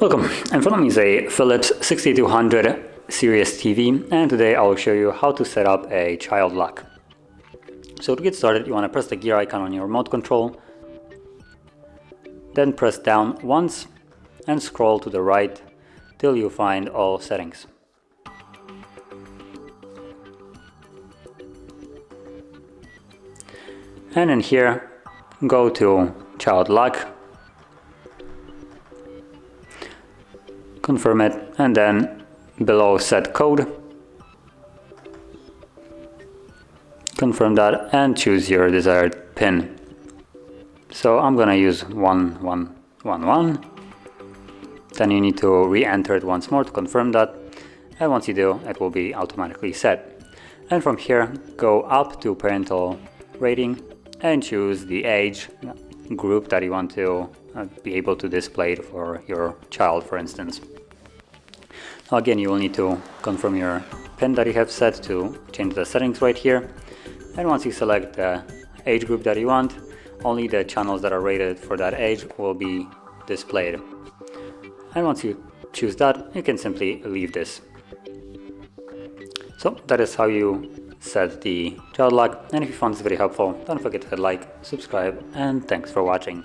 Welcome, in front of me is a Philips 6200 series TV, and today I will show you how to set up a child lock. So to get started, you want to press the gear icon on your remote control, then press down once and scroll to the right till you find all settings. And in here, go to child lock, confirm it, and then below set code, confirm that and choose your desired pin. So I'm gonna use 1111. Then you need to re-enter it once more to confirm that, and once you do, it will be automatically set. And from here, go up to parental rating and choose the age group that you want to be able to display it for your child, for instance. Now again, you will need to confirm your pin that you have set to change the settings right here. And once you select the age group that you want, only the channels that are rated for that age will be displayed. And once you choose that, you can simply leave this. So that is how you set the child lock. And if you found this video helpful, don't forget to hit like, subscribe, and thanks for watching.